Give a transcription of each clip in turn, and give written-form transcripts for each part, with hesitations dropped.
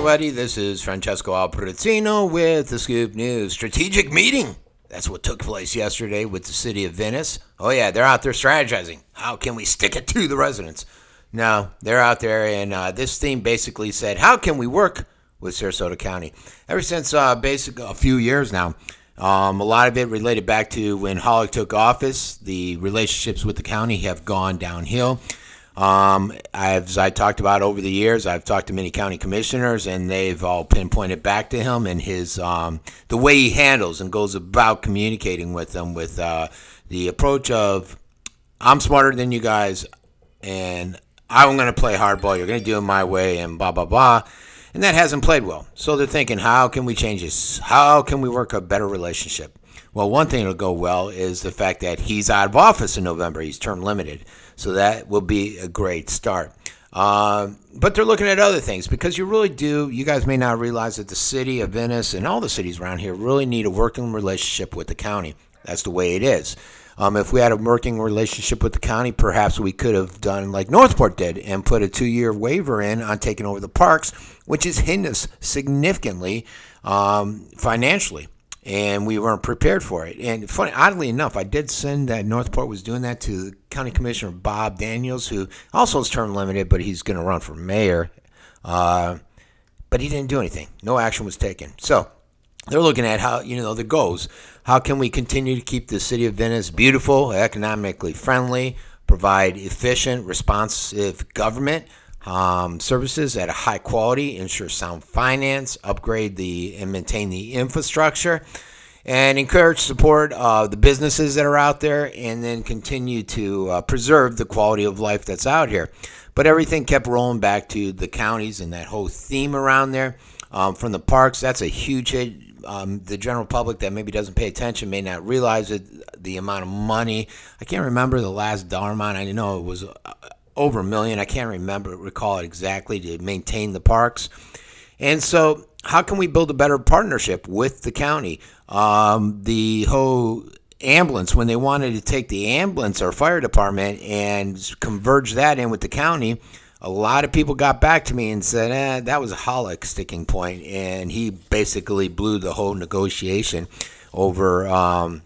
everybody. This is Francesco Abbruzzino with the Scoop News. Strategic meeting. That's what took place yesterday with the city of Venice. Oh, yeah, they're out there strategizing. How can we stick it to the residents? No, they're out there, and this theme basically said, how can we work with Sarasota County? Ever since basically a few years now, a lot of it related back to when Hollick took office. The relationships with the county have gone downhill. As I talked about over the years, I've talked to many county commissioners, and they've all pinpointed back to him and his the way he handles and goes about communicating with them with the approach of, I'm smarter than you guys, and I'm going to play hardball. You're going to do it my way, and blah, blah, blah. And that hasn't played well. So they're thinking, how can we change this? How can we work a better relationship? Well, one thing that'll go well is the fact that he's out of office in November. He's term limited. So that will be a great start. But they're looking at other things because you guys may not realize that the city of Venice and all the cities around here really need a working relationship with the county. That's the way it is. If we had a working relationship with the county, perhaps we could have done like Northport did and put a 2-year waiver in on taking over the parks, which has hindered us significantly financially. And we weren't prepared for it. And funny, oddly enough, I did send that Northport was doing that to County Commissioner Bob Daniels, who also is term limited, but he's going to run for mayor. But he didn't do anything. No action was taken. So they're looking at how, the goals. How can we continue to keep the city of Venice beautiful, economically friendly, provide efficient, responsive government services at a high quality, ensure sound finance, upgrade and maintain the infrastructure, and encourage support of the businesses that are out there, and then continue to preserve the quality of life that's out here. But everything kept rolling back to the counties and that whole theme around there. From the parks, that's a huge hit. The general public that maybe doesn't pay attention may not realize it, the amount of money. I can't remember the last dollar amount. I know it was over $1 million. I can't recall it exactly to maintain the parks. And so how can we build a better partnership with the county? The whole ambulance, when they wanted to take the ambulance or fire department and converge that in with the county, a lot of people got back to me and said, that was a Hollick sticking point, and he basically blew the whole negotiation over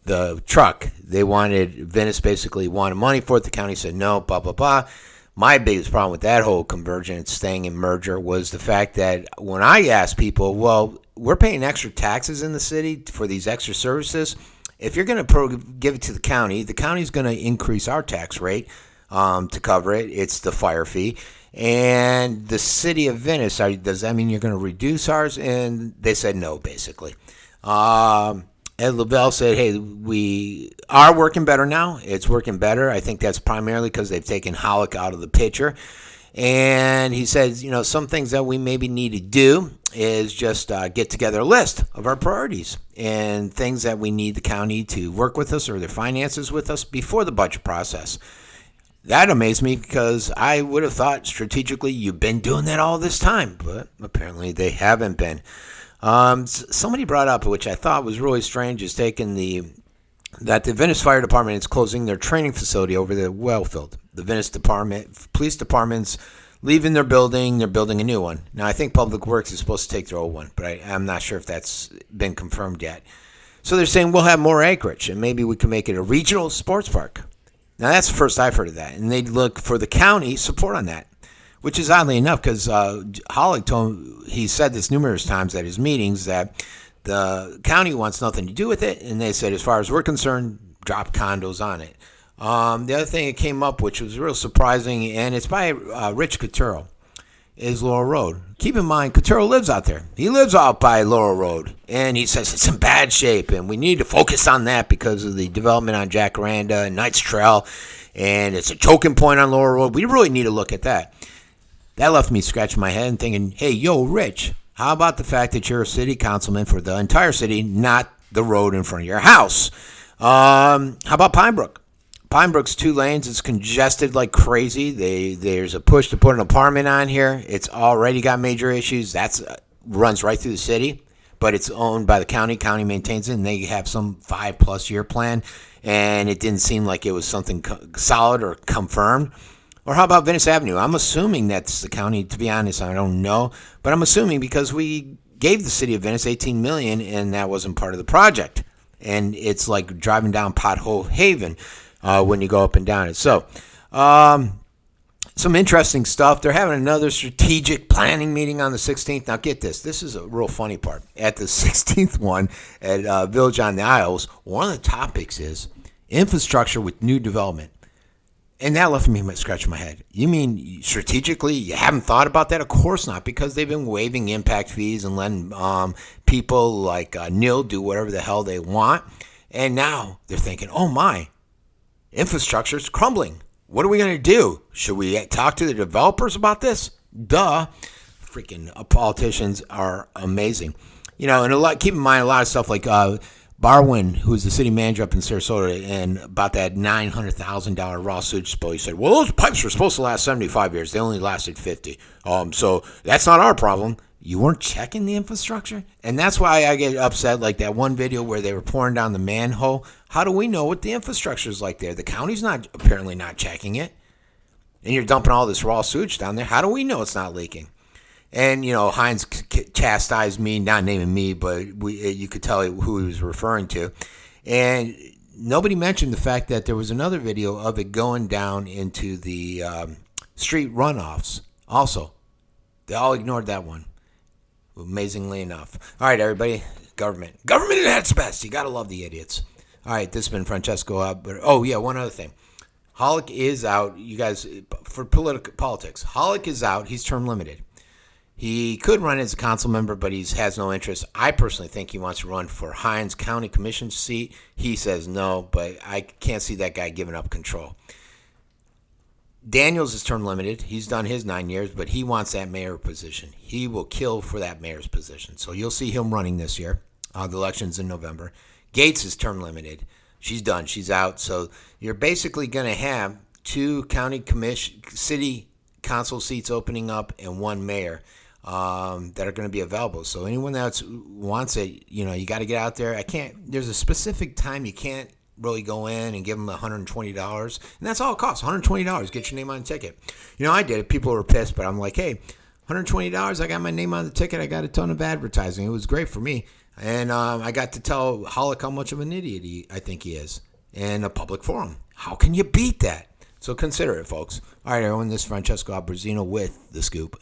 the truck. Venice basically wanted money for it. The county said no, blah, blah, blah. My biggest problem with that whole convergence thing and merger was the fact that when I asked people, well, we're paying extra taxes in the city for these extra services. If you're going to give it to the county's going to increase our tax rate to cover it. It's the fire fee. And the city of Venice, does that mean you're going to reduce ours? And they said no, basically. Ed Lavelle said, hey, we are working better now. It's working better. I think that's primarily because they've taken Hollick out of the picture. And he says, some things that we maybe need to do is just get together a list of our priorities and things that we need the county to work with us or their finances with us before the budget process. That amazed me because I would have thought strategically you've been doing that all this time, but apparently they haven't been. Somebody brought up, which I thought was really strange, is that the Venice Fire Department is closing their training facility over the Wellfield. The Venice police department's leaving their building. They're building a new one. Now, I think Public Works is supposed to take their old one, but I'm not sure if that's been confirmed yet. So they're saying we'll have more acreage, and maybe we can make it a regional sports park. Now, that's the first I've heard of that, and they'd look for the county support on that, which is oddly enough because Hollick he said this numerous times at his meetings that the county wants nothing to do with it, and they said, as far as we're concerned, drop condos on it. The other thing that came up, which was real surprising, and it's by Rich Cotero, is Laurel Road. Keep in mind, Cotero lives out there. He lives out by Laurel Road, and he says it's in bad shape, and we need to focus on that because of the development on Jacaranda and Knights Trail, and it's a choking point on Laurel Road. We really need to look at that. That left me scratching my head and thinking, hey, yo, Rich, how about the fact that you're a city councilman for the entire city, not the road in front of your house? How about Pinebrook? Pinebrook's 2 lanes. It's congested like crazy. There's a push to put an apartment on here. It's already got major issues. That's runs right through the city, but it's owned by the county. County maintains it, and they have some 5+ year plan, and it didn't seem like it was something solid or confirmed. Or how about Venice Avenue? I'm assuming that's the county. To be honest, I don't know, but I'm assuming because we gave the city of Venice $18 million, and that wasn't part of the project. And it's like driving down Pothole Haven when you go up and down it. So, some interesting stuff. They're having another strategic planning meeting on the 16th. Now, get this. This is a real funny part. At the 16th one at Village on the Isles, one of the topics is infrastructure with new development. And that left me scratching my head. You mean strategically you haven't thought about that? Of course not, because they've been waiving impact fees and letting people like Neil do whatever the hell they want. And now they're thinking, oh my, infrastructure's crumbling. What are we going to do? Should we talk to the developers about this? Duh. Freaking politicians are amazing. You know, and keep in mind a lot of stuff like Barwin, who's the city manager up in Sarasota, and about that $900,000 raw sewage spill, he said, well, those pipes were supposed to last 75 years. They only lasted 50. So that's not our problem. You weren't checking the infrastructure? And that's why I get upset, like that one video where they were pouring down the manhole. How do we know what the infrastructure is like there? The county's apparently not checking it. And you're dumping all this raw sewage down there. How do we know it's not leaking? And, you know, Hines chastised me, not naming me, but you could tell who he was referring to. And nobody mentioned the fact that there was another video of it going down into the street runoffs also. They all ignored that one, amazingly enough. All right, everybody, government. Government at its best. You got to love the idiots. All right, this has been Francesco. Oh, yeah, one other thing. Hollick is out, you guys, for politics. Hollick is out. He's term limited. He could run as a council member, but he has no interest. I personally think he wants to run for Hines County Commission seat. He says no, but I can't see that guy giving up control. Daniels is term limited. He's done his 9 years, but he wants that mayor position. He will kill for that mayor's position. So you'll see him running this year. The election's in November. Gates is term limited. She's done. She's out. So you're basically going to have 2 county commission, city council seats opening up and 1 mayor that are going to be available. So anyone that wants it, you know, you got to get out there. There's a specific time you can't really go in and give them $120. And that's all it costs, $120. Get your name on the ticket. You know, I did it. People were pissed, but I'm like, hey, $120, I got my name on the ticket. I got a ton of advertising. It was great for me. And I got to tell Hollick how much of an idiot I think he is in a public forum. How can you beat that? So consider it, folks. All right, everyone, this is Francesco Abbruzzino with The Scoop.